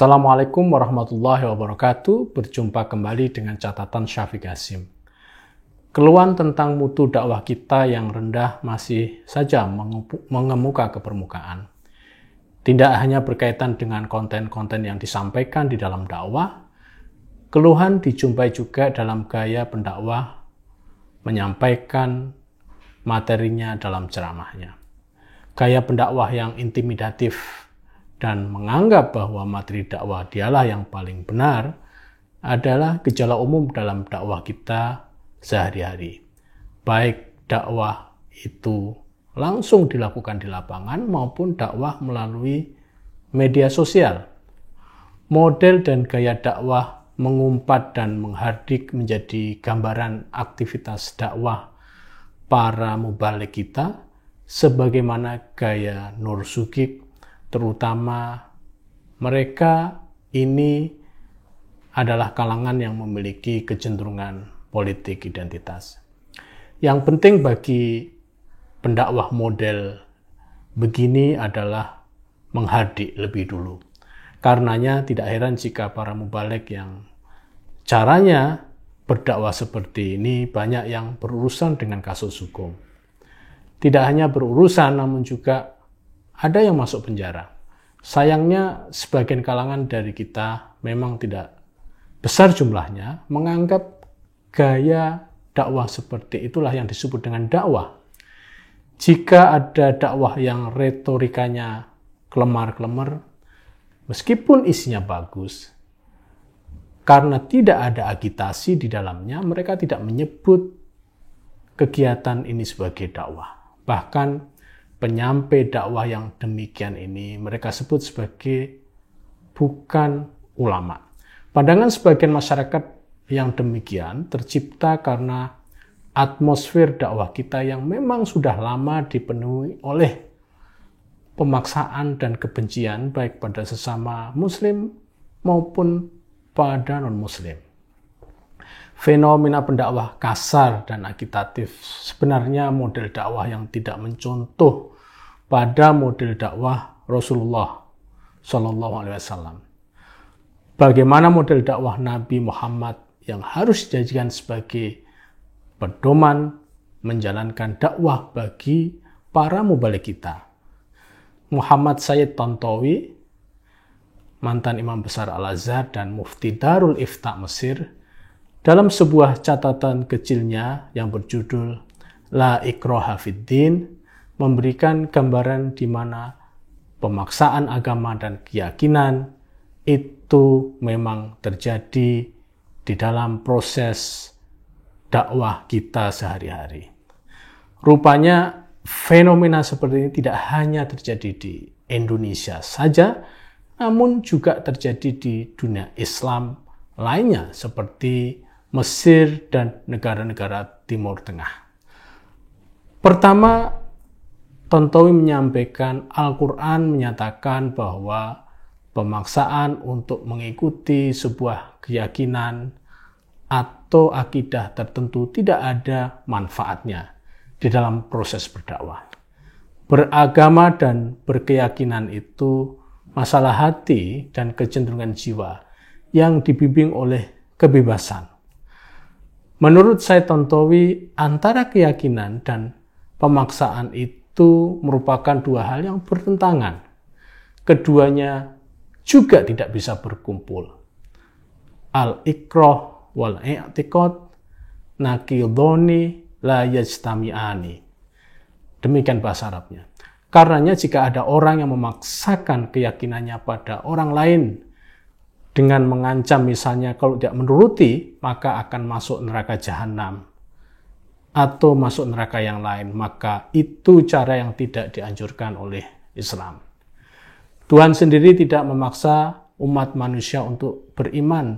Assalamualaikum warahmatullahi wabarakatuh. Berjumpa kembali dengan catatan Syafiq Hasim. Keluhan tentang mutu dakwah kita yang rendah masih saja mengemuka ke permukaan. Tidak hanya berkaitan dengan konten-konten yang disampaikan di dalam dakwah, keluhan dijumpai juga dalam gaya pendakwah menyampaikan materinya dalam ceramahnya. Gaya pendakwah yang intimidatif dan menganggap bahwa materi dakwah dialah yang paling benar adalah gejala umum dalam dakwah kita sehari-hari. Baik dakwah itu langsung dilakukan di lapangan maupun dakwah melalui media sosial. Model dan gaya dakwah mengumpat dan menghardik menjadi gambaran aktivitas dakwah para mubalik kita sebagaimana gaya Nur Sugik. Terutama mereka ini adalah kalangan yang memiliki kecenderungan politik identitas. Yang penting bagi pendakwah model begini adalah menghardik lebih dulu. Karenanya tidak heran jika para mubalik yang caranya berdakwah seperti ini banyak yang berurusan dengan kasus hukum. Tidak hanya berurusan namun juga ada yang masuk penjara. Sayangnya sebagian kalangan dari kita memang tidak besar jumlahnya menganggap gaya dakwah seperti itulah yang disebut dengan dakwah. Jika ada dakwah yang retorikanya kelemar-kelemar, meskipun isinya bagus, karena tidak ada agitasi di dalamnya, mereka tidak menyebut kegiatan ini sebagai dakwah. Bahkan penyampai dakwah yang demikian ini mereka sebut sebagai bukan ulama. Pandangan sebagian masyarakat yang demikian tercipta karena atmosfer dakwah kita yang memang sudah lama dipenuhi oleh pemaksaan dan kebencian baik pada sesama muslim maupun pada non-muslim. Fenomena pendakwah kasar dan agitatif sebenarnya model dakwah yang tidak mencontoh pada model dakwah Rasulullah SAW. Bagaimana model dakwah Nabi Muhammad yang harus dijadikan sebagai pedoman menjalankan dakwah bagi para mubalik kita. Muhammad Sayyid Tontowi, mantan Imam Besar Al-Azhar dan Mufti Darul Ifta Mesir, dalam sebuah catatan kecilnya yang berjudul La Ikraha Fid Din, memberikan gambaran di mana pemaksaan agama dan keyakinan itu memang terjadi di dalam proses dakwah kita sehari-hari. Rupanya fenomena seperti ini tidak hanya terjadi di Indonesia saja, namun juga terjadi di dunia Islam lainnya seperti Mesir dan negara-negara Timur Tengah. Pertama, Tontowi menyampaikan Al-Quran menyatakan bahwa pemaksaan untuk mengikuti sebuah keyakinan atau akidah tertentu tidak ada manfaatnya di dalam proses berdakwah. Beragama dan berkeyakinan itu masalah hati dan kecenderungan jiwa yang dibimbing oleh kebebasan. Menurut saya Tontowi, antara keyakinan dan pemaksaan itu merupakan dua hal yang bertentangan. Keduanya juga tidak bisa berkumpul. Al-ikrah wal-i'tiqad naqidhani la yajtami'ani. Demikian bahasa Arabnya. Karenanya jika ada orang yang memaksakan keyakinannya pada orang lain dengan mengancam misalnya kalau tidak menuruti maka akan masuk neraka jahanam atau masuk neraka yang lain, maka itu cara yang tidak dianjurkan oleh Islam. Tuhan sendiri tidak memaksa umat manusia untuk beriman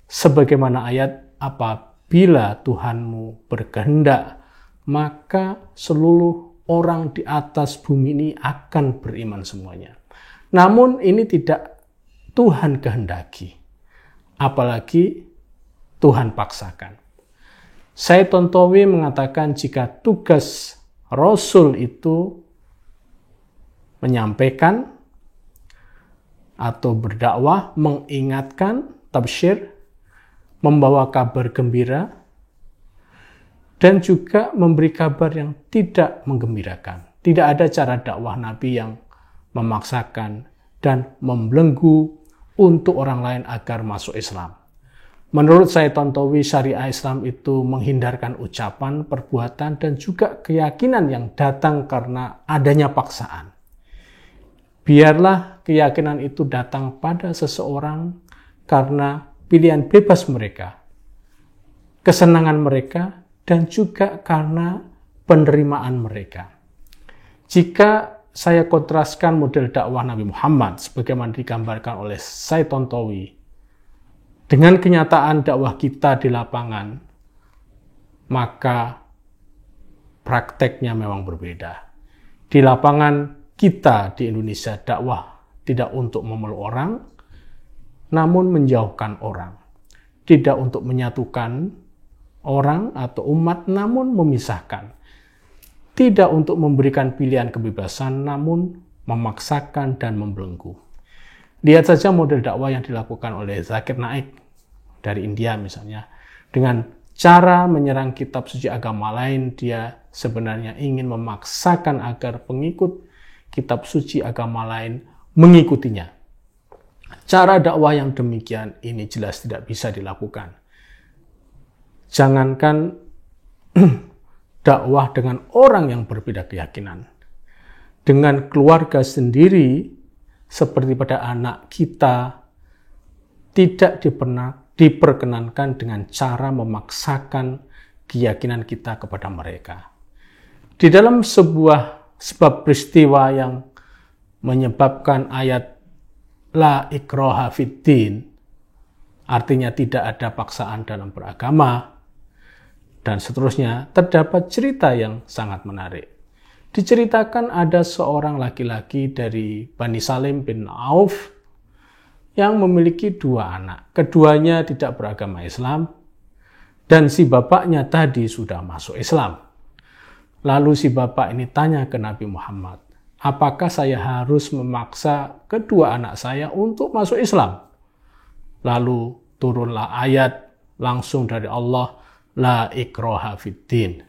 sebagaimana ayat apabila Tuhanmu berkehendak maka seluruh orang di atas bumi ini akan beriman semuanya. Namun ini tidak Tuhan kehendaki, apalagi Tuhan paksakan. Sayyid Tontowi mengatakan jika tugas Rasul itu menyampaikan atau berdakwah, mengingatkan, tabsyir, membawa kabar gembira, dan juga memberi kabar yang tidak menggembirakan. Tidak ada cara dakwah Nabi yang memaksakan dan membelenggu untuk orang lain agar masuk Islam. Menurut Said Tontowi, syariah Islam itu menghindarkan ucapan, perbuatan, dan juga keyakinan yang datang karena adanya paksaan. Biarlah keyakinan itu datang pada seseorang karena pilihan bebas mereka, kesenangan mereka, dan juga karena penerimaan mereka. Jika saya kontraskan model dakwah Nabi Muhammad sebagaimana digambarkan oleh Said Tontowi dengan kenyataan dakwah kita di lapangan, maka prakteknya memang berbeda. Di lapangan kita di Indonesia dakwah tidak untuk memeluk orang, namun menjauhkan orang. Tidak untuk menyatukan orang atau umat, namun memisahkan. Tidak untuk memberikan pilihan kebebasan, namun memaksakan dan membelenggu. Lihat saja model dakwah yang dilakukan oleh Zakir Naik dari India misalnya. Dengan cara menyerang kitab suci agama lain, dia sebenarnya ingin memaksakan agar pengikut kitab suci agama lain mengikutinya. Cara dakwah yang demikian ini jelas tidak bisa dilakukan. Jangankan dakwah dengan orang yang berbeda keyakinan, dengan keluarga sendiri, seperti pada anak kita, tidak diperkenankan dengan cara memaksakan keyakinan kita kepada mereka. Di dalam sebuah sebab peristiwa yang menyebabkan ayat La ikraha fiddin, artinya tidak ada paksaan dalam beragama, dan seterusnya, terdapat cerita yang sangat menarik. Diceritakan ada seorang laki-laki dari Bani Salim bin Auf yang memiliki 2 anak. Keduanya tidak beragama Islam, dan si bapaknya tadi sudah masuk Islam. Lalu si bapak ini tanya ke Nabi Muhammad, apakah saya harus memaksa kedua anak saya untuk masuk Islam? Lalu turunlah ayat langsung dari Allah, La ikraha fiddin.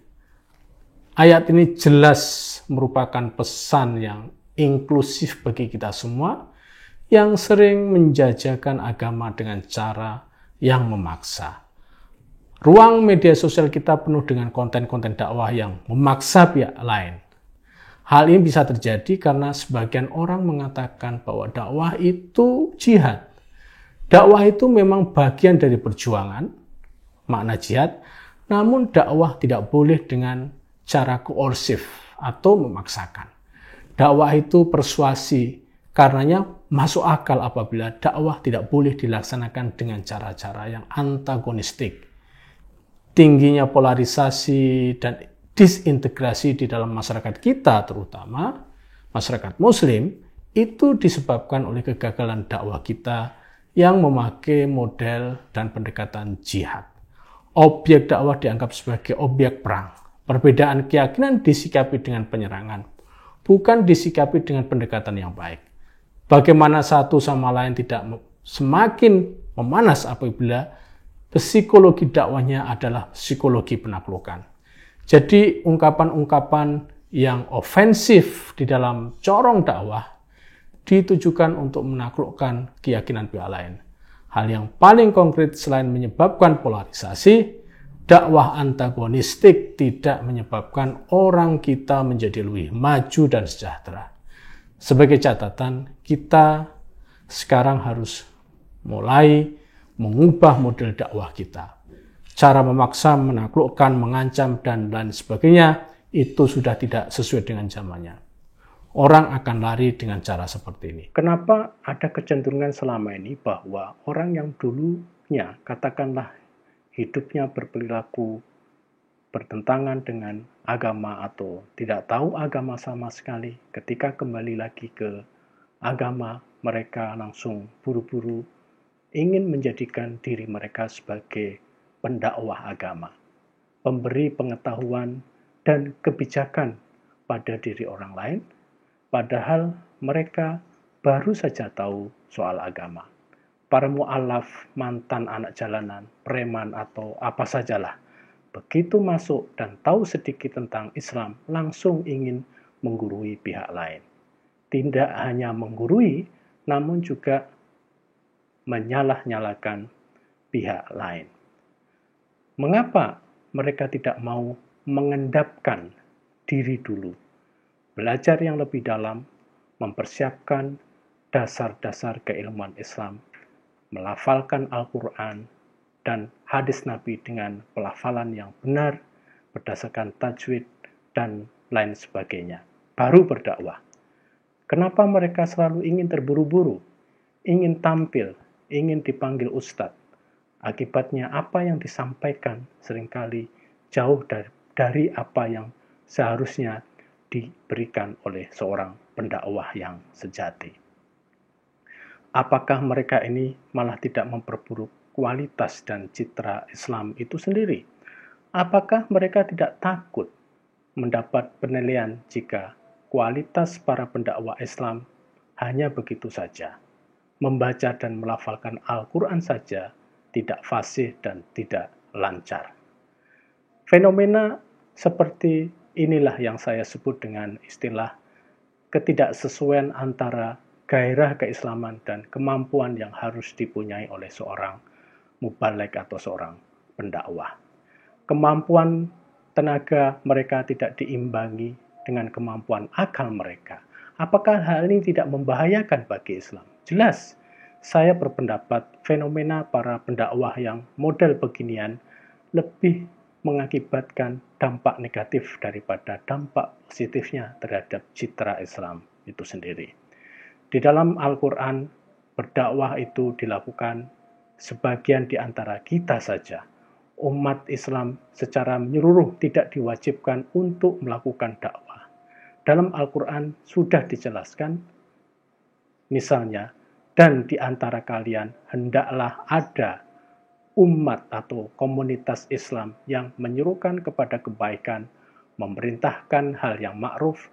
Ayat ini jelas merupakan pesan yang inklusif bagi kita semua yang sering menjajakan agama dengan cara yang memaksa. Ruang media sosial kita penuh dengan konten-konten dakwah yang memaksa pihak lain. Hal ini bisa terjadi karena sebagian orang mengatakan bahwa dakwah itu jihad. Dakwah itu memang bagian dari perjuangan, makna jihad, namun dakwah tidak boleh dengan cara koersif atau memaksakan. Dakwah itu persuasi, karenanya masuk akal apabila dakwah tidak boleh dilaksanakan dengan cara-cara yang antagonistik. Tingginya polarisasi dan disintegrasi di dalam masyarakat kita, terutama masyarakat Muslim, itu disebabkan oleh kegagalan dakwah kita yang memakai model dan pendekatan jihad. Objek dakwah dianggap sebagai objek perang. Perbedaan keyakinan disikapi dengan penyerangan, bukan disikapi dengan pendekatan yang baik. Bagaimana satu sama lain tidak semakin memanas apabila psikologi dakwahnya adalah psikologi penaklukan. Jadi ungkapan-ungkapan yang ofensif di dalam corong dakwah ditujukan untuk menaklukkan keyakinan pihak lain. Hal yang paling konkret selain menyebabkan polarisasi, dakwah antagonistik tidak menyebabkan orang kita menjadi lebih maju dan sejahtera. Sebagai catatan, kita sekarang harus mulai mengubah model dakwah kita. Cara memaksa, menaklukkan, mengancam, dan lain sebagainya, itu sudah tidak sesuai dengan zamannya. Orang akan lari dengan cara seperti ini. Kenapa ada kecenderungan selama ini bahwa orang yang dulunya, katakanlah hidupnya berperilaku bertentangan dengan agama atau tidak tahu agama sama sekali, ketika kembali lagi ke agama, mereka langsung buru-buru ingin menjadikan diri mereka sebagai pendakwah agama, pemberi pengetahuan dan kebijakan pada diri orang lain, padahal mereka baru saja tahu soal agama. Para mu'alaf, mantan anak jalanan, preman atau apa sajalah, begitu masuk dan tahu sedikit tentang Islam, langsung ingin menggurui pihak lain. Tidak hanya menggurui, namun juga menyalah-nyalakan pihak lain. Mengapa mereka tidak mau mengendapkan diri dulu? Belajar yang lebih dalam, mempersiapkan dasar-dasar keilmuan Islam, melafalkan Al-Quran dan hadis Nabi dengan pelafalan yang benar, berdasarkan tajwid dan lain sebagainya. Baru berdakwah. Kenapa mereka selalu ingin terburu-buru, ingin tampil, ingin dipanggil ustadz? Akibatnya apa yang disampaikan seringkali jauh dari apa yang seharusnya diberikan oleh seorang pendakwah yang sejati. Apakah mereka ini malah tidak memperburuk kualitas dan citra Islam itu sendiri? Apakah mereka tidak takut mendapat penilaian jika kualitas para pendakwah Islam hanya begitu saja? Membaca dan melafalkan Al-Quran saja tidak fasih dan tidak lancar. Fenomena seperti inilah yang saya sebut dengan istilah ketidaksesuaian antara gairah keislaman dan kemampuan yang harus dipunyai oleh seorang mubaligh atau seorang pendakwah. Kemampuan tenaga mereka tidak diimbangi dengan kemampuan akal mereka. Apakah hal ini tidak membahayakan bagi Islam? Jelas. Saya berpendapat fenomena para pendakwah yang model beginian lebih mengakibatkan dampak negatif daripada dampak positifnya terhadap citra Islam itu sendiri. Di dalam Al-Quran, berdakwah itu dilakukan sebagian di antara kita saja. Umat Islam secara menyeluruh tidak diwajibkan untuk melakukan dakwah. Dalam Al-Quran sudah dijelaskan, misalnya, dan di antara kalian hendaklah ada umat atau komunitas Islam yang menyerukan kepada kebaikan, memerintahkan hal yang ma'ruf,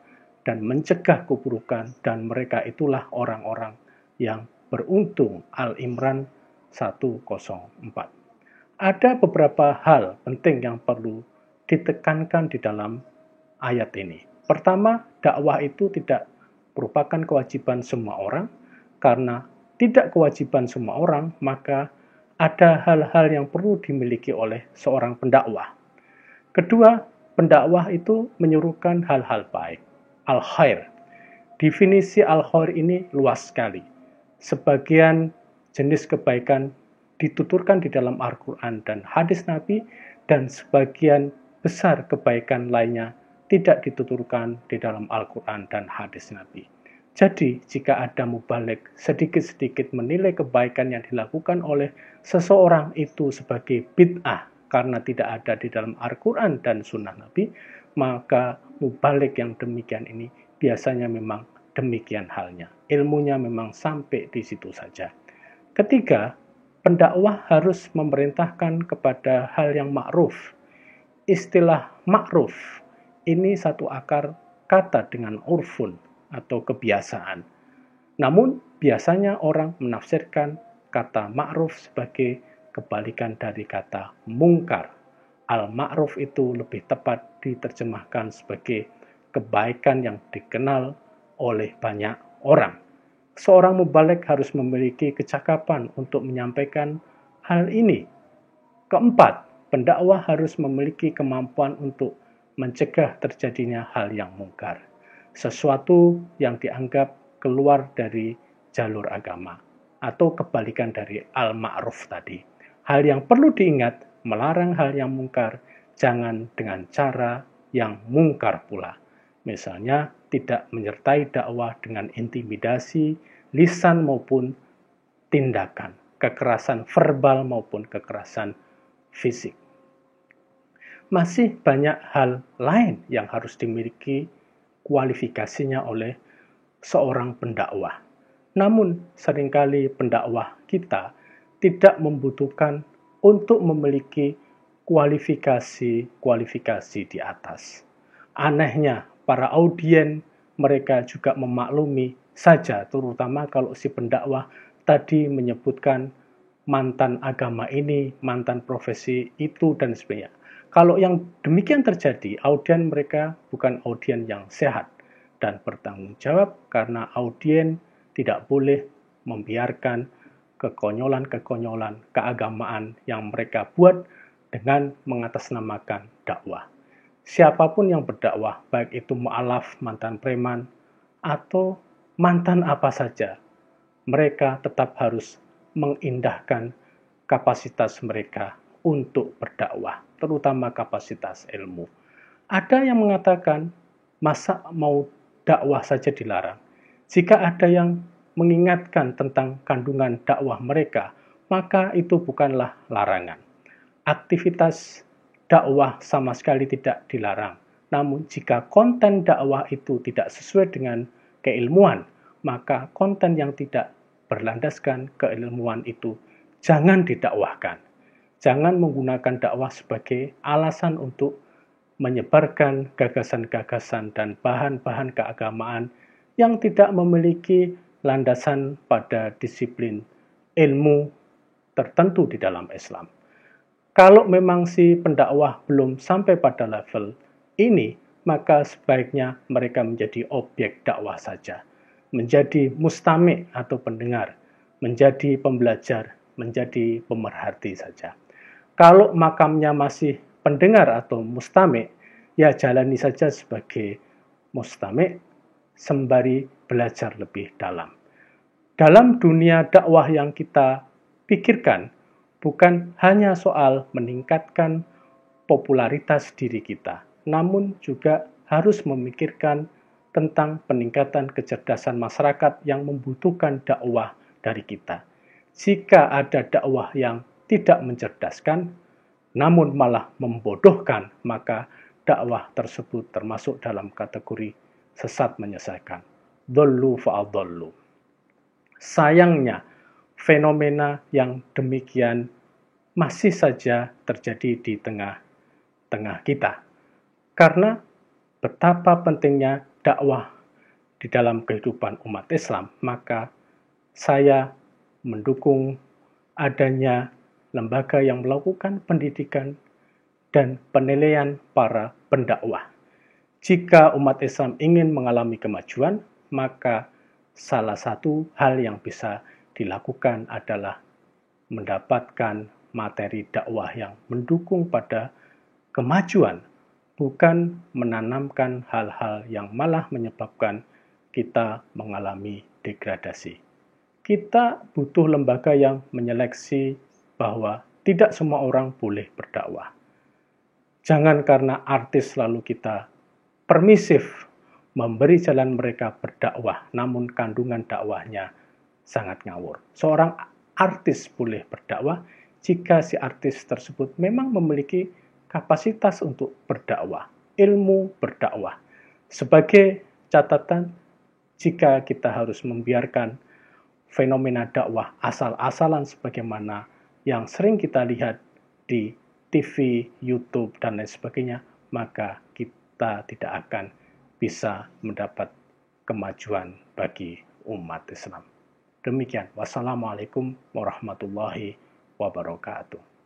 dan mencegah keburukan, dan mereka itulah orang-orang yang beruntung. Al-Imran 104. Ada beberapa hal penting yang perlu ditekankan di dalam ayat ini. Pertama, dakwah itu tidak merupakan kewajiban semua orang. Karena tidak kewajiban semua orang, maka ada hal-hal yang perlu dimiliki oleh seorang pendakwah. Kedua, pendakwah itu menyuruhkan hal-hal baik. Al-khair. Definisi al-khair ini luas sekali. Sebagian jenis kebaikan dituturkan di dalam Al-Quran dan hadis Nabi, dan sebagian besar kebaikan lainnya tidak dituturkan di dalam Al-Quran dan hadis Nabi. Jadi, jika ada mubaligh sedikit-sedikit menilai kebaikan yang dilakukan oleh seseorang itu sebagai bid'ah karena tidak ada di dalam Al-Quran dan Sunnah Nabi, maka mubaligh yang demikian ini biasanya memang demikian halnya. Ilmunya memang sampai di situ saja. Ketiga, pendakwah harus memerintahkan kepada hal yang ma'ruf. Istilah ma'ruf ini satu akar kata dengan urfun atau kebiasaan. Namun, biasanya orang menafsirkan kata ma'ruf sebagai kebalikan dari kata mungkar. Al-ma'ruf itu lebih tepat diterjemahkan sebagai kebaikan yang dikenal oleh banyak orang. Seorang mubaligh harus memiliki kecakapan untuk menyampaikan hal ini. Keempat, pendakwah harus memiliki kemampuan untuk mencegah terjadinya hal yang mungkar. Sesuatu yang dianggap keluar dari jalur agama atau kebalikan dari al-ma'ruf tadi. Hal yang perlu diingat, melarang hal yang mungkar, jangan dengan cara yang mungkar pula. Misalnya, tidak menyertai dakwah dengan intimidasi, lisan maupun tindakan, kekerasan verbal maupun kekerasan fisik. Masih banyak hal lain yang harus dimiliki kualifikasinya oleh seorang pendakwah. Namun, seringkali pendakwah kita tidak membutuhkan untuk memiliki kualifikasi di atas. Anehnya, para audien mereka juga memaklumi saja, terutama kalau si pendakwah tadi menyebutkan mantan agama ini, mantan profesi itu, dan sebagainya. Kalau yang demikian terjadi, audien mereka bukan audien yang sehat dan bertanggung jawab, karena audien tidak boleh membiarkan kekonyolan-kekonyolan keagamaan yang mereka buat dengan mengatasnamakan dakwah. Siapapun yang berdakwah, baik itu mu'alaf, mantan preman, atau mantan apa saja, mereka tetap harus mengindahkan kapasitas mereka untuk berdakwah, terutama kapasitas ilmu. Ada yang mengatakan, masa mau dakwah saja dilarang? Jika ada yang mengingatkan tentang kandungan dakwah mereka, maka itu bukanlah larangan. Aktivitas dakwah sama sekali tidak dilarang. Namun jika konten dakwah itu tidak sesuai dengan keilmuan, maka konten yang tidak berlandaskan keilmuan itu jangan didakwahkan. Jangan menggunakan dakwah sebagai alasan untuk menyebarkan gagasan-gagasan dan bahan-bahan keagamaan yang tidak memiliki landasan pada disiplin ilmu tertentu di dalam Islam. Kalau memang si pendakwah belum sampai pada level ini, maka sebaiknya mereka menjadi objek dakwah saja, menjadi mustami' atau pendengar, menjadi pembelajar, menjadi pemerhati saja. Kalau makamnya masih pendengar atau mustami', ya jalani saja sebagai mustami' sembari belajar lebih dalam. Dalam dunia dakwah yang kita pikirkan, bukan hanya soal meningkatkan popularitas diri kita, namun juga harus memikirkan tentang peningkatan kecerdasan masyarakat yang membutuhkan dakwah dari kita. Jika ada dakwah yang tidak mencerdaskan, namun malah membodohkan, maka dakwah tersebut termasuk dalam kategori sesat menyesatkan. Dhallu fa'adhallu. Sayangnya, fenomena yang demikian masih saja terjadi di tengah-tengah kita. Karena betapa pentingnya dakwah di dalam kehidupan umat Islam, maka saya mendukung adanya lembaga yang melakukan pendidikan dan penilaian para pendakwah. Jika umat Islam ingin mengalami kemajuan, maka salah satu hal yang bisa dilakukan adalah mendapatkan materi dakwah yang mendukung pada kemajuan, bukan menanamkan hal-hal yang malah menyebabkan kita mengalami degradasi. Kita butuh lembaga yang menyeleksi bahwa tidak semua orang boleh berdakwah. Jangan karena artis lalu kita permisif memberi jalan mereka berdakwah, namun kandungan dakwahnya sangat ngawur. Seorang artis boleh berdakwah jika si artis tersebut memang memiliki kapasitas untuk berdakwah, ilmu berdakwah. Sebagai catatan, jika kita harus membiarkan fenomena dakwah asal-asalan sebagaimana yang sering kita lihat di TV, YouTube, dan lain sebagainya, maka kita tidak akan bisa mendapat kemajuan bagi umat Islam. Demikian. Wassalamualaikum warahmatullahi wabarakatuh.